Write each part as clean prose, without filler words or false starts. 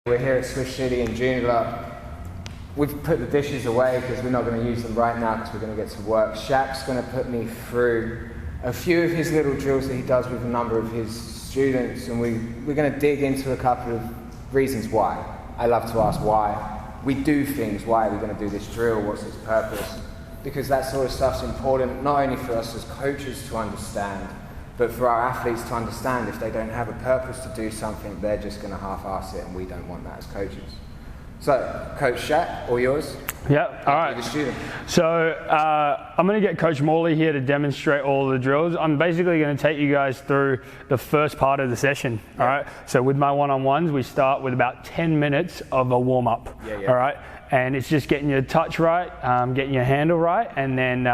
We're here at Swish City in Joondalup. We've put the dishes away because we're not going to use them right now because we're going to get to work. Shaq's going to put me through a few of his little drills that he does with a number of his students, and we're going to dig into a couple of reasons why. I love to ask why we do things. Why are we going to do this drill? What's its purpose? Because that sort of stuff's important not only for us as coaches to understand, but for our athletes to understand. If they don't have a purpose to do something, they're just going to half-ass it, and we don't want that as coaches. So, Coach Shaq, all yours? Yeah, all right. The student. So, I'm going to get Coach Morley here to demonstrate all the drills. I'm basically going to take you guys through the first part of the session, all right? So, with my one-on-ones, we start with about 10 minutes of a warm-up, all right? And it's just getting your touch right, getting your handle right, and then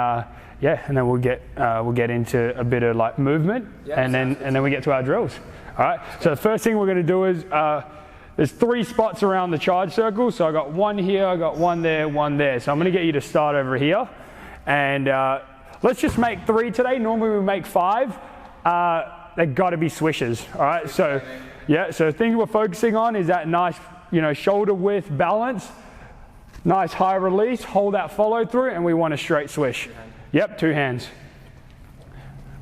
and then we'll get into a bit of like movement, and then we get to our drills. All right. So the first thing we're going to do is there's 3 spots around the charge circle. So I got one here, I got one there, one there. So I'm going to get you to start over here, and let's just make 3 today. Normally we make 5. They've got to be swishes. All right. So So the thing we're focusing on is that nice, shoulder width balance, nice high release, hold that follow through, and we want a straight swish. Yep, 2 hands.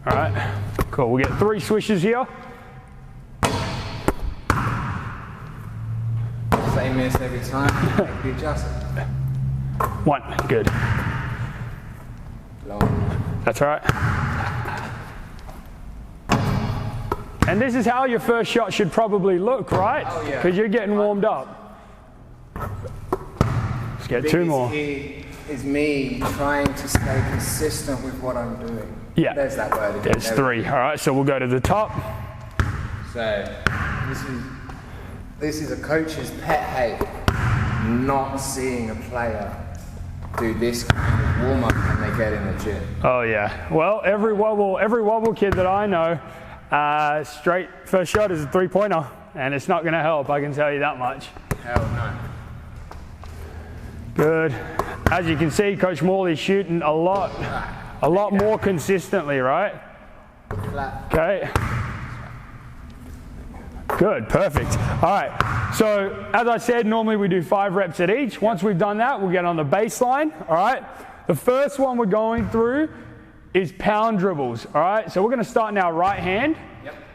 All right, cool. We'll get 3 swishes here. Same miss every time. Be adjusted. 1, good. Long. That's all right. And this is how your first shot should probably look, right? Oh, yeah. Because you're getting warmed up. Let's get 2 more. Is me trying to stay consistent with what I'm doing. Yeah. There's that word again. There's 3. All right, so we'll go to the top. So this is a coach's pet hate, not seeing a player do this kind of warm-up when they get in the gym. Oh yeah. Well, every wobble kid that I know, straight first shot is a 3-pointer, and it's not going to help. I can tell you that much. Hell no. Good. As you can see, Coach Morley's shooting a lot more consistently, right? Okay. Good, perfect. All right, so as I said, normally we do 5 reps at each. Once we've done that, we'll get on the baseline, all right? The first one we're going through is pound dribbles, all right? So we're gonna start in our right hand.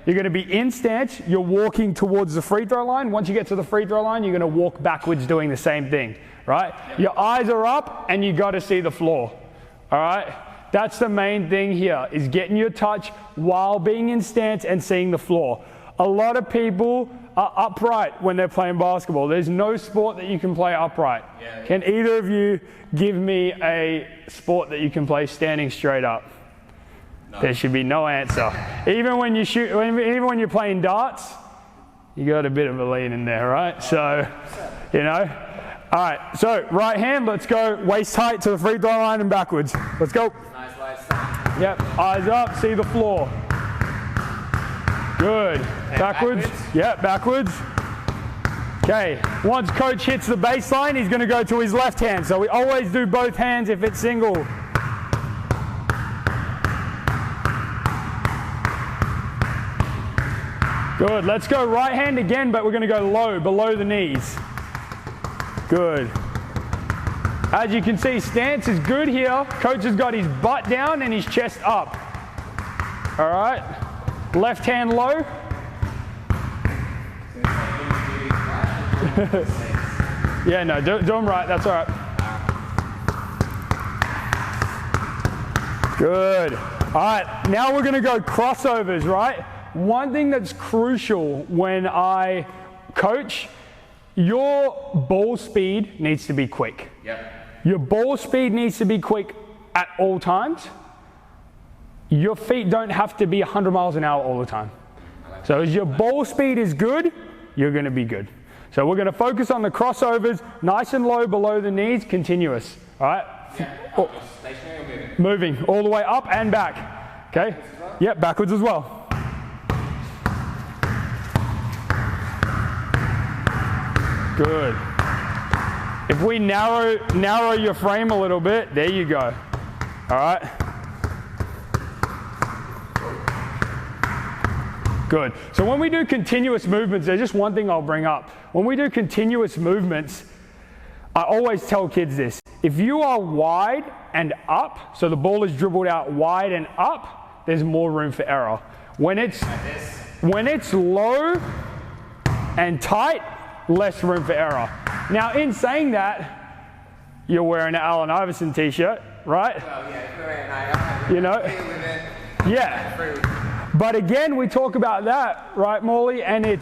You're going to be in stance, you're walking towards the free throw line. Once you get to the free throw line, you're going to walk backwards doing the same thing, right? Your eyes are up and you got to see the floor, all right? That's the main thing here, is getting your touch while being in stance and seeing the floor. A lot of people are upright when they're playing basketball. There's no sport that you can play upright. Can either of you give me a sport that you can play standing straight up? There should be no answer. Even when you shoot, even when you're playing darts, you got a bit of a lean in there, right? So, All right, so right hand, let's go waist height to the free throw line and backwards. Let's go. Nice waist. Yep, eyes up, see the floor. Good. Backwards. Yep, backwards. Okay, once coach hits the baseline, he's going to go to his left hand. So we always do both hands if it's single. Good, let's go right hand again, but we're going to go low, below the knees. Good. As you can see, stance is good here. Coach has got his butt down and his chest up. All right, left hand low. Yeah, no, do them right, that's all right. Good. All right, now we're going to go crossovers, right? One thing that's crucial when I coach, your ball speed needs to be quick. Your ball speed needs to be quick at all times. Your feet don't have to be 100 miles an hour all the time. So as your ball speed is good, you're going to be good. So we're going to focus on the crossovers, nice and low below the knees, continuous. All right? Moving all the way up and back. Okay? Yep, backwards as well. Good. If we narrow your frame a little bit, there you go. All right. Good. So when we do continuous movements, there's just one thing I'll bring up. when we do continuous movements, I always tell kids this. If you are wide and up, so the ball is dribbled out wide and up, there's more room for error. When it's low and tight, less room for error. Now, in saying that, you're wearing an Allen Iverson t-shirt, right? Well, yeah, you know? Yeah. But again, we talk about that, right, Morley? And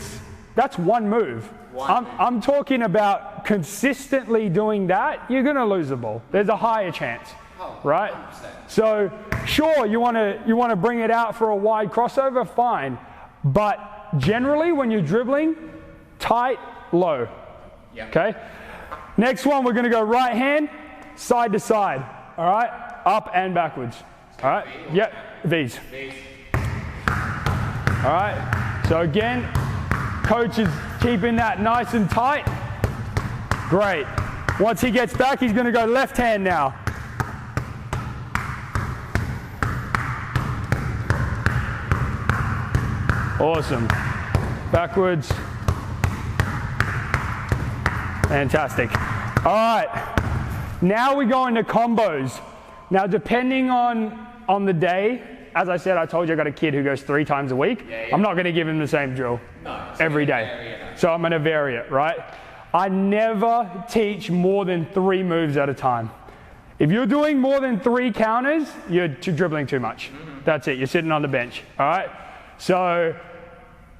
that's one move. I'm talking about consistently doing that, you're going to lose the ball. There's a higher chance, right? 100%. So, sure, you want to bring it out for a wide crossover, fine. But generally, when you're dribbling, tight, low. Yep. Okay? Next one, we're going to go right hand, side to side. All right? Up and backwards. All right? Yep. V's. All right? So again, coach is keeping that nice and tight. Great. Once he gets back, he's going to go left hand now. Awesome. Backwards. Fantastic. All right. Now we go into combos. Now, depending on the day, as I said, I told you I got a kid who goes 3 times a week. Yeah. I'm not going to give him the same drill every day. So I'm going to vary it, right? I never teach more than 3 moves at a time. If you're doing more than 3 counters, you're dribbling too much. That's it. You're sitting on the bench, all right? So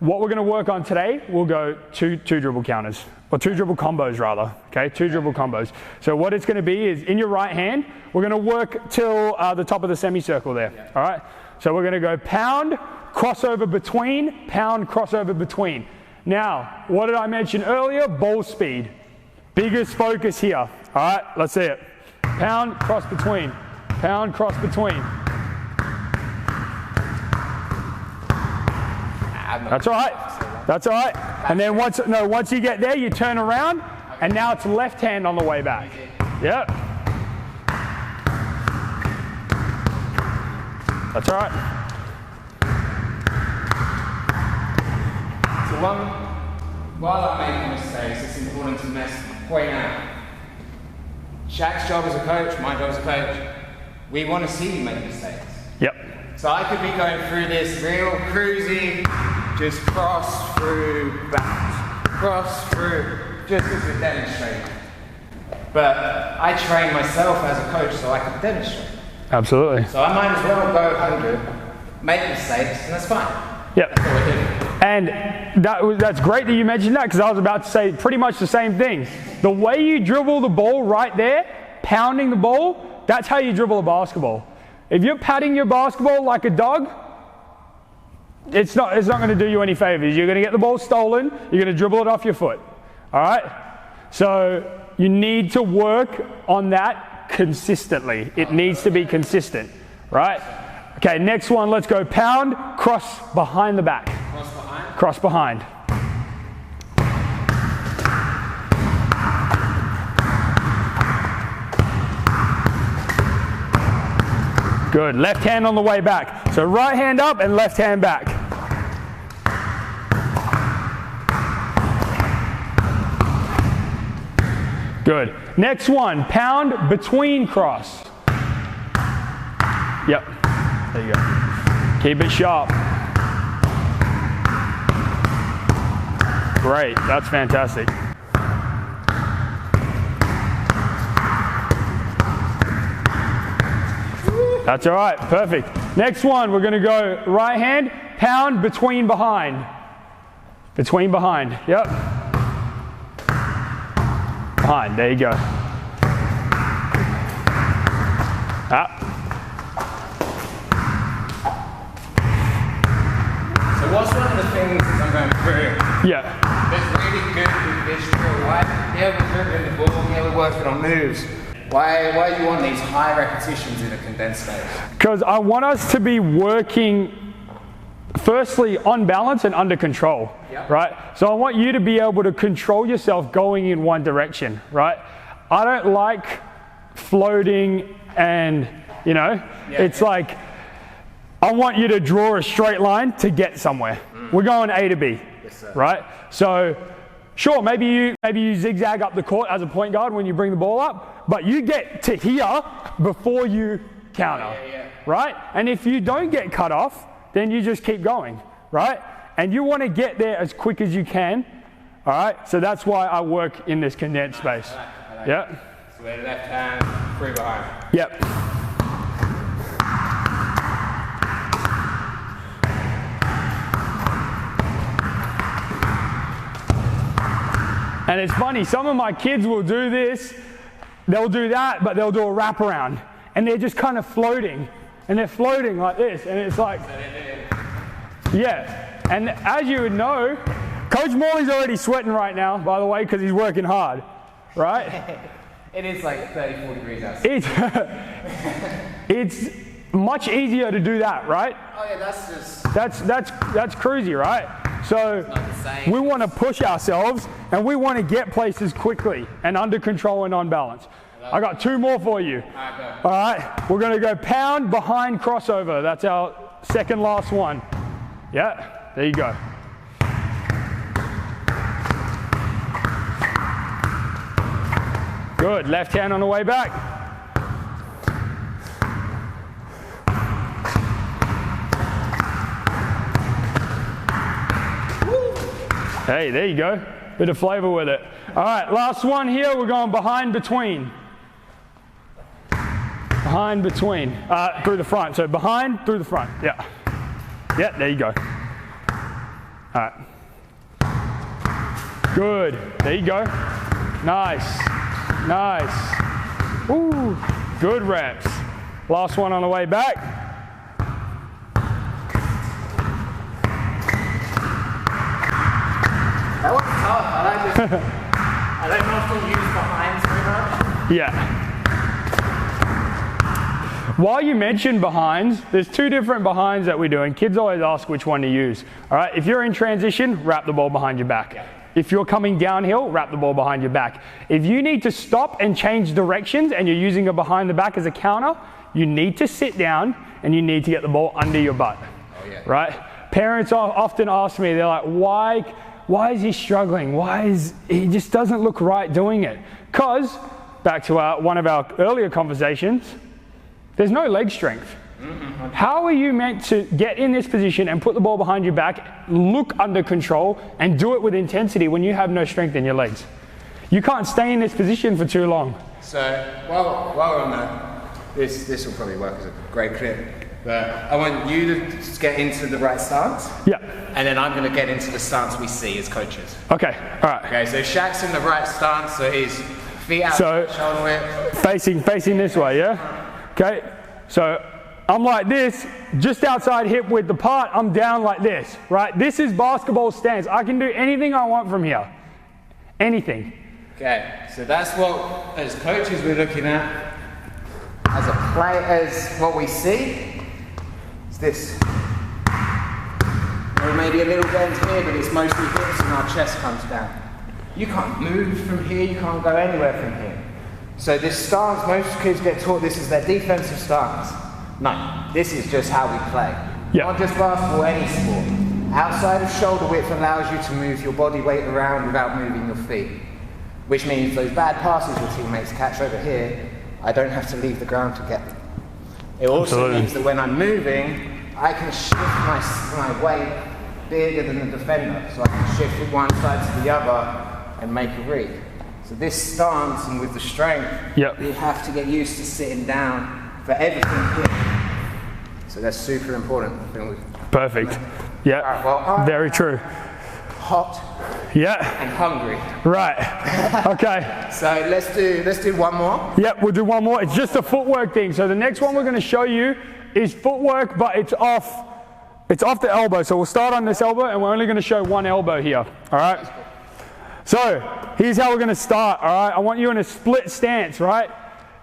what we're going to work on today, we'll go two dribble counters, or 2 dribble combos rather, okay? 2 dribble combos. So what it's going to be is in your right hand, we're going to work till the top of the semicircle there, all right? So we're going to go pound, crossover between, pound, crossover between. Now, what did I mention earlier? Ball speed. Biggest focus here. All right, let's see it. Pound, cross between. Pound, cross between. That's all right. That's all right. And then once you get there, you turn around, and now it's left hand on the way back. Yep. That's all right. So while I'm making mistakes, it's important to point out Shaq's job as a coach, my job as a coach, we want to see you make mistakes. Yep. So I could be going through this real cruisy, just cross through, bounce, cross through, just as a demonstrator. But I train myself as a coach so I can demonstrate. Absolutely. So I might as well go 100, make mistakes, and that's fine. Yep. That's what we're doing. And that's great that you mentioned that, because I was about to say pretty much the same thing. The way you dribble the ball right there, pounding the ball, that's how you dribble a basketball. If you're patting your basketball like a dog, it's not going to do you any favors. You're going to get the ball stolen, you're going to dribble it off your foot. All right? So you need to work on that consistently. It needs to be consistent, right? Okay, next one, let's go pound, cross behind the back. Cross behind? Cross behind. Good, left hand on the way back. So right hand up and left hand back. Good. Next one, pound between cross. Yep, there you go. Keep it sharp. Great, that's fantastic. That's all right, perfect. Next one, we're gonna go right hand, pound between behind. Between behind, yep. Behind, there you go. Up. So what's one of the things as I'm going through? Yeah. That's really good with this drill, right? Yeah, we're dribbling the ball, yeah, we're working on moves. Why do you want these high repetitions in a condensed space? Because I want us to be working, firstly, on balance and under control, right? So I want you to be able to control yourself going in one direction, right? I don't like floating and, it's like, I want you to draw a straight line to get somewhere. We're going A to B, right? So sure, maybe you zigzag up the court as a point guard when you bring the ball up, but you get to here before you counter, right? And if you don't get cut off, then you just keep going, right? And you want to get there as quick as you can, all right? So that's why I work in this condensed space. I like Yep. So we're left hand, through behind. Yep. And it's funny, some of my kids will do this, they'll do that, but they'll do a wraparound. And they're just kind of floating. And they're floating like this. And it's like, yeah. And as you would know, Coach Morley's already sweating right now, by the way, because he's working hard, right? It is like 34 degrees outside. It's much easier to do that, right? Oh yeah, that's just... That's crazy, right? So we want to push ourselves and we want to get places quickly and under control and on balance. I got 2 more for you. All right, we're going to go pound behind crossover. That's our second last one. Yeah, there you go. Good, left hand on the way back. Hey, there you go. Bit of flavor with it. All right, last one here. We're going behind between. Behind between. Through the front. So behind, through the front. Yeah. Yeah, there you go. All right. Good. There you go. Nice. Nice. Ooh. Good reps. Last one on the way back. That was tough. I don't often use behinds very much. Yeah. While you mention behinds, there's 2 different behinds that we do, and kids always ask which one to use. All right, if you're in transition, wrap the ball behind your back. Yeah. If you're coming downhill, wrap the ball behind your back. If you need to stop and change directions and you're using a behind the back as a counter, you need to sit down and you need to get the ball under your butt. Oh, yeah. Right? Parents often ask me, they're like, why is he struggling? He just doesn't look right doing it? Because, back to one of our earlier conversations, there's no leg strength. Mm-hmm. How are you meant to get in this position and put the ball behind your back, look under control, and do it with intensity when you have no strength in your legs? You can't stay in this position for too long. So, while we're on that, this will probably work as a great clip, but I want you to just get into the right stance. Yeah. And then I'm going to get into the stance we see as coaches. Okay, all right. Okay, so Shaq's in the right stance, so his feet out, shoulder width. Facing this way, yeah? Okay, so I'm like this, just outside hip width apart, I'm down like this, right? This is basketball stance. I can do anything I want from here. Anything. Okay, so that's what, as coaches, we're looking at. As a player, as what we see, is this. There may be a little bend here, but it's mostly hips and our chest comes down. You can't move from here, you can't go anywhere from here. So this stance, most kids get taught this is their defensive stance. No, this is just how we play. Yep. Not just basketball, any sport. Outside of shoulder width allows you to move your body weight around without moving your feet. Which means those bad passes your teammates catch over here, I don't have to leave the ground to get them. It also means that when I'm moving, I can shift my weight bigger than the defender. So I can shift from one side to the other and make a read. So this stance and with the strength, you have to get used to sitting down for everything here. So that's super important. Perfect. Yeah. Right, well, very true. Hot. Yeah. And hungry. Right. Okay. So let's do one more. Yep, we'll do one more. It's just a footwork thing. So the next one we're going to show you is footwork, but it's off the elbow. So we'll start on this elbow, and we're only going to show one elbow here. All right. So here's how we're going to start, all right? I want you in a split stance, right?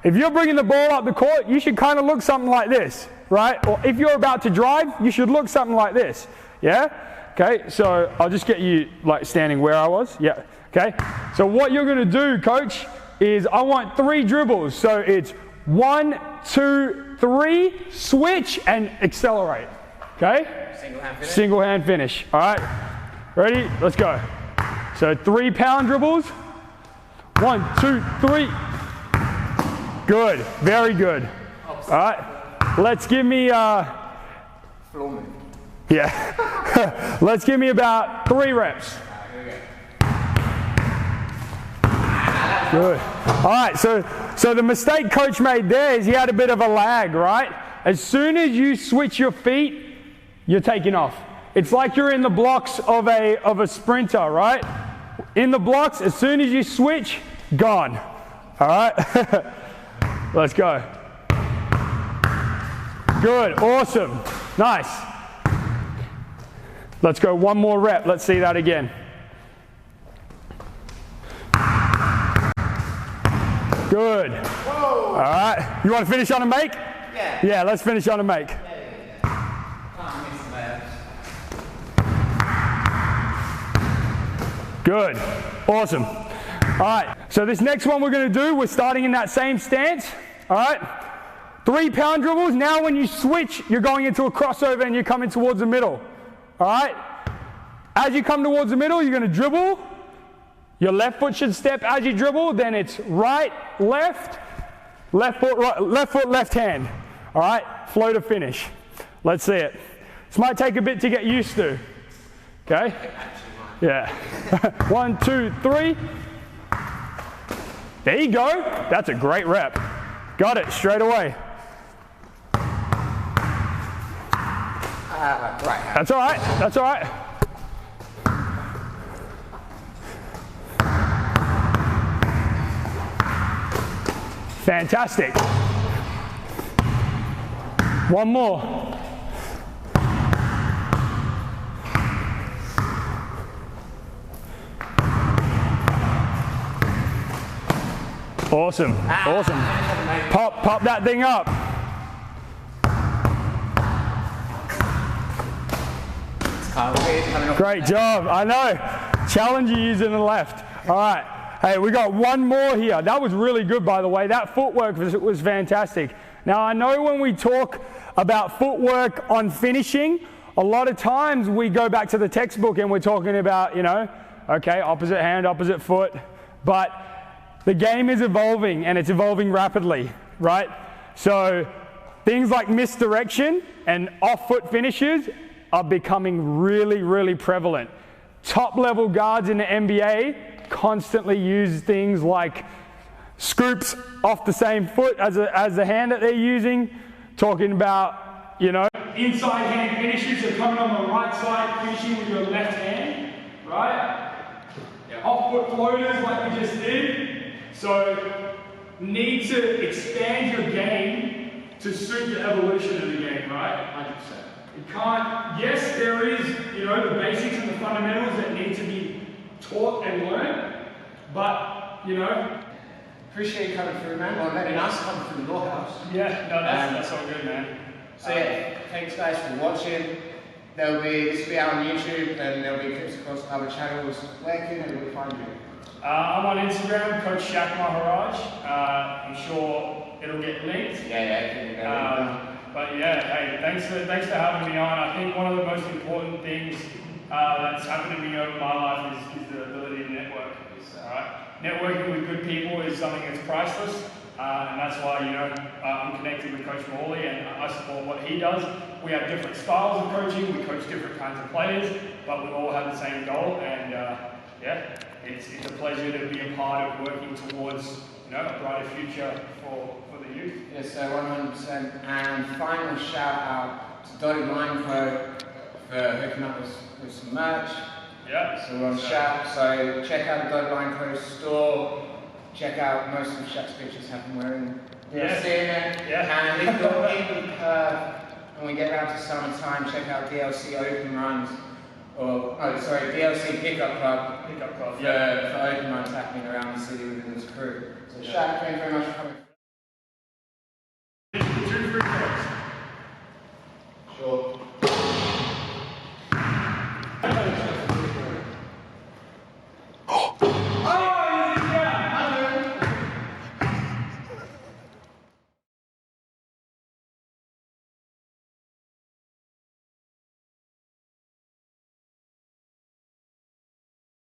If you're bringing the ball up the court, you should kind of look something like this, right? Or if you're about to drive, you should look something like this, yeah? Okay, so I'll just get you like standing where I was, yeah, okay? So what you're going to do, coach, is I want 3 dribbles. So it's 1, 2, 3, switch, and accelerate, okay? Single hand finish. All right, ready? Let's go. So 3 pound dribbles. 1, 2, 3. Good, very good. All right, let's give me, yeah. Let's give me about 3 reps. Good. All right, so the mistake Coach made there is he had a bit of a lag, right? As soon as you switch your feet, you're taking off. It's like you're in the blocks of a sprinter, right? In the blocks, as soon as you switch, gone. All right? Let's go. Good, awesome, nice. Let's go 1 more rep. Let's see that again. Good. Whoa. All right. You want to finish on a make? Yeah. Yeah, let's finish on a make. Good. Awesome. All right. So this next one we're going to do, we're starting in that same stance. All right. 3 pound dribbles. Now when you switch, you're going into a crossover and you're coming towards the middle. All right. As you come towards the middle, you're going to dribble. Your left foot should step as you dribble, then it's right, left, left foot, right, left foot, left hand. All right, flow to finish. Let's see it. This might take a bit to get used to. Okay? Yeah. 1, 2, 3. There you go. That's a great rep. Got it straight away. Right. That's all right. That's all right. Fantastic. 1 more. Awesome. Awesome. Pop that thing up. Great job. I know. Challenge you using the left. All right. Hey, we got 1 more here. That was really good, by the way. That footwork was fantastic. Now, I know when we talk about footwork on finishing, a lot of times we go back to the textbook and we're talking about, you know, okay, opposite hand, opposite foot. But the game is evolving and it's evolving rapidly, right? So things like misdirection and off-foot finishes are becoming really, really prevalent. Top-level guards in the NBA constantly use things like scoops off the same foot as the hand that they're using, talking about, you know, inside hand finishes, so coming on the right side, finishing with your left hand, right? Yeah. Off-foot floaters like we just did. So need to expand your game to suit the evolution of the game, right? 100%. You can't, yes, there is, you know, the basics and the fundamentals that need to be taught and learned, but, you know. Appreciate you coming through, man. Well, letting us come through your house. Yeah, no, that's all good, man. So yeah, thanks guys for watching. This will be out on YouTube, and there'll be clips across other channels. Where can everybody find you? I'm on Instagram, Coach Shaq Maharaj. I'm sure it'll get linked. But yeah, hey, thanks for having me on. I think one of the most important things that's happened to me over my life is the ability to network. Right? Networking with good people is something that's priceless, and that's why, you know, I'm connected with Coach Morley and I support what he does. We have different styles of coaching, we coach different kinds of players, but we all have the same goal, and yeah, it's a pleasure to be a part of working towards, you know, a brighter future for the youth. Yes, sir, 100%. And final shout out to Dotted Line Co for hooking up with some merch. Yeah. So we're on Shaq, so check out the Dotted Line Co store. Check out most of Shaq's pictures have him wearing DLC in it. Yeah. And if you're in Perth, when we get around to summertime, check out DLC Open Runs. DLC Pickup Club. Pickup Club, for open runs happening around the city within this crew. So Shaq, thank you very much for coming.